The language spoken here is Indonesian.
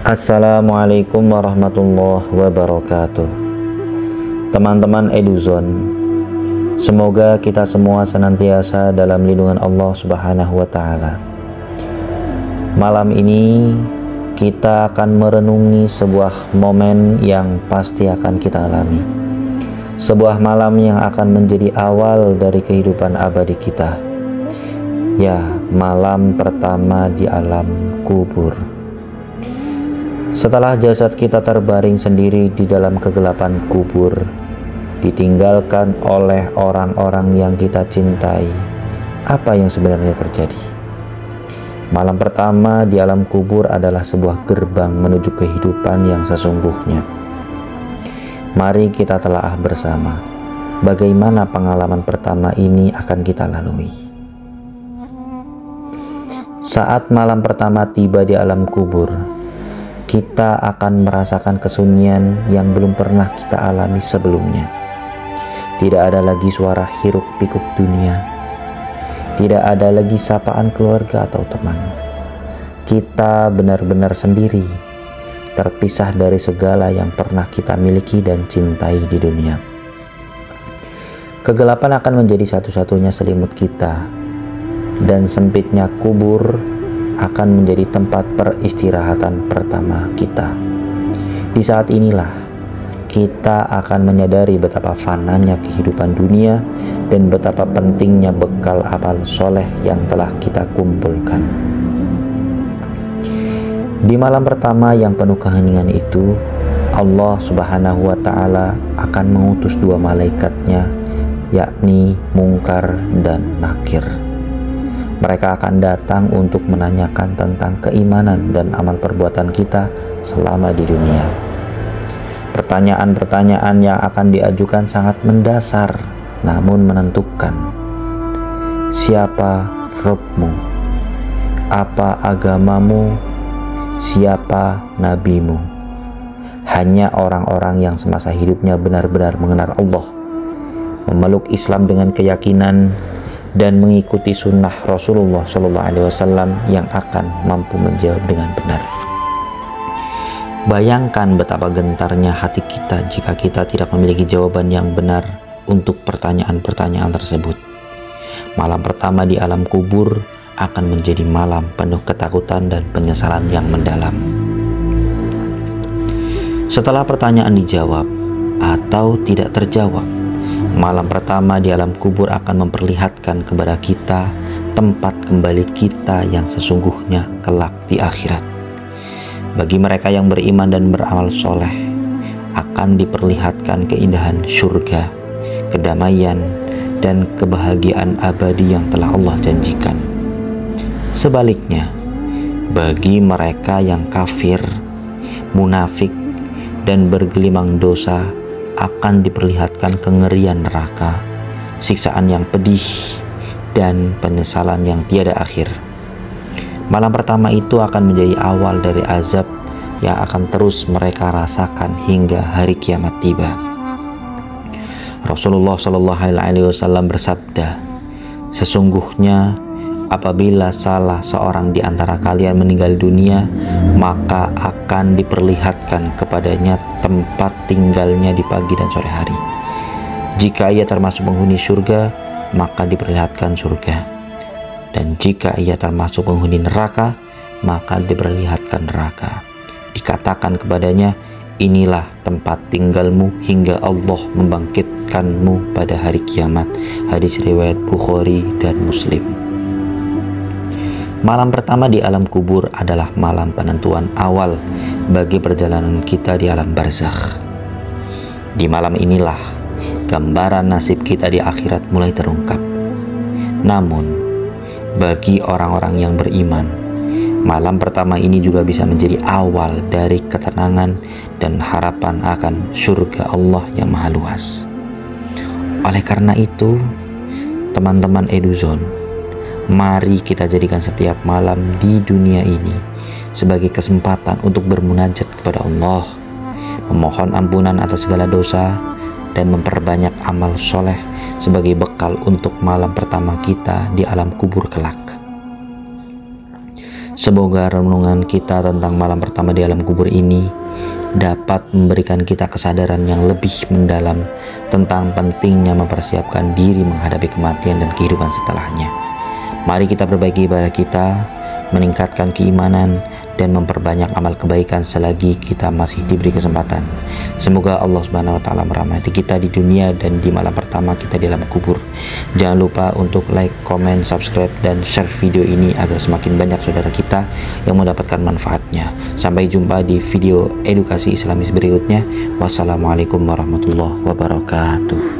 Assalamualaikum warahmatullahi wabarakatuh. Teman-teman Eduzone, semoga kita semua senantiasa dalam lindungan Allah Subhanahu wa Ta'ala. Malam ini kita akan merenungi sebuah momen yang pasti akan kita alami, sebuah malam yang akan menjadi awal dari kehidupan abadi kita, ya, malam pertama di alam kubur. Setelah jasad kita terbaring sendiri di dalam kegelapan kubur, ditinggalkan oleh orang-orang yang kita cintai, apa yang sebenarnya terjadi? Malam pertama di alam kubur adalah sebuah gerbang menuju kehidupan yang sesungguhnya. Mari kita telaah bersama bagaimana pengalaman pertama ini akan kita lalui. Saat malam pertama tiba di alam kubur, kita akan merasakan kesunyian yang belum pernah kita alami sebelumnya. Tidak ada lagi suara hiruk pikuk dunia. Tidak ada lagi sapaan keluarga atau teman. Kita benar-benar sendiri, terpisah dari segala yang pernah kita miliki dan cintai di dunia. Kegelapan akan menjadi satu-satunya selimut kita, dan sempitnya kubur akan menjadi tempat peristirahatan pertama kita. Di saat inilah kita akan menyadari betapa fananya kehidupan dunia dan betapa pentingnya bekal amal soleh yang telah kita kumpulkan. Di malam pertama yang penuh keheningan itu, Allah Subhanahu wa Ta'ala akan mengutus dua malaikatnya, yakni Mungkar dan Nakir. Mereka akan datang untuk menanyakan tentang keimanan dan amal perbuatan kita selama di dunia. Pertanyaan-pertanyaan yang akan diajukan sangat mendasar namun menentukan. Siapa Rabbmu? Apa agamamu? Siapa nabimu? Hanya orang-orang yang semasa hidupnya benar-benar mengenal Allah, memeluk Islam dengan keyakinan dan mengikuti sunnah Rasulullah SAW yang akan mampu menjawab dengan benar. Bayangkan betapa gentarnya hati kita jika kita tidak memiliki jawaban yang benar untuk pertanyaan-pertanyaan tersebut. Malam pertama di alam kubur akan menjadi malam penuh ketakutan dan penyesalan yang mendalam. Setelah pertanyaan dijawab atau tidak terjawab, malam pertama di alam kubur akan memperlihatkan kepada kita tempat kembali kita yang sesungguhnya kelak di akhirat. Bagi mereka yang beriman dan beramal soleh, akan diperlihatkan keindahan surga, kedamaian, dan kebahagiaan abadi yang telah Allah janjikan. Sebaliknya, bagi mereka yang kafir, munafik, dan bergelimang dosa, akan diperlihatkan kengerian neraka, siksaan yang pedih, dan penyesalan yang tiada akhir. Malam pertama itu akan menjadi awal dari azab yang akan terus mereka rasakan hingga hari kiamat tiba. Rasulullah SAW bersabda, "Sesungguhnya apabila salah seorang di antara kalian meninggal dunia, maka akan diperlihatkan kepadanya tempat tinggalnya di pagi dan sore hari. Jika ia termasuk penghuni surga, maka diperlihatkan surga. Dan jika ia termasuk penghuni neraka, maka diperlihatkan neraka. Dikatakan kepadanya, inilah tempat tinggalmu hingga Allah membangkitkanmu pada hari kiamat." Hadis riwayat Bukhari dan Muslim. Malam pertama di alam kubur adalah malam penentuan awal bagi perjalanan kita di alam barzakh. Di malam inilah gambaran nasib kita di akhirat mulai terungkap. Namun, bagi orang-orang yang beriman, malam pertama ini juga bisa menjadi awal dari ketenangan dan harapan akan surga Allah yang maha luas. Oleh karena itu, teman-teman Eduzone, mari kita jadikan setiap malam di dunia ini sebagai kesempatan untuk bermunajat kepada Allah, memohon ampunan atas segala dosa, dan memperbanyak amal soleh sebagai bekal untuk malam pertama kita di alam kubur kelak. Semoga renungan kita tentang malam pertama di alam kubur ini dapat memberikan kita kesadaran yang lebih mendalam tentang pentingnya mempersiapkan diri menghadapi kematian dan kehidupan setelahnya. Mari kita perbaiki ibadah kita, meningkatkan keimanan, dan memperbanyak amal kebaikan selagi kita masih diberi kesempatan. Semoga Allah Subhanahu wa taala merahmati kita di dunia dan di malam pertama kita di alam kubur. Jangan lupa untuk like, comment, subscribe, dan share video ini agar semakin banyak saudara kita yang mendapatkan manfaatnya. Sampai jumpa di video edukasi Islamis berikutnya. Wassalamualaikum warahmatullahi wabarakatuh.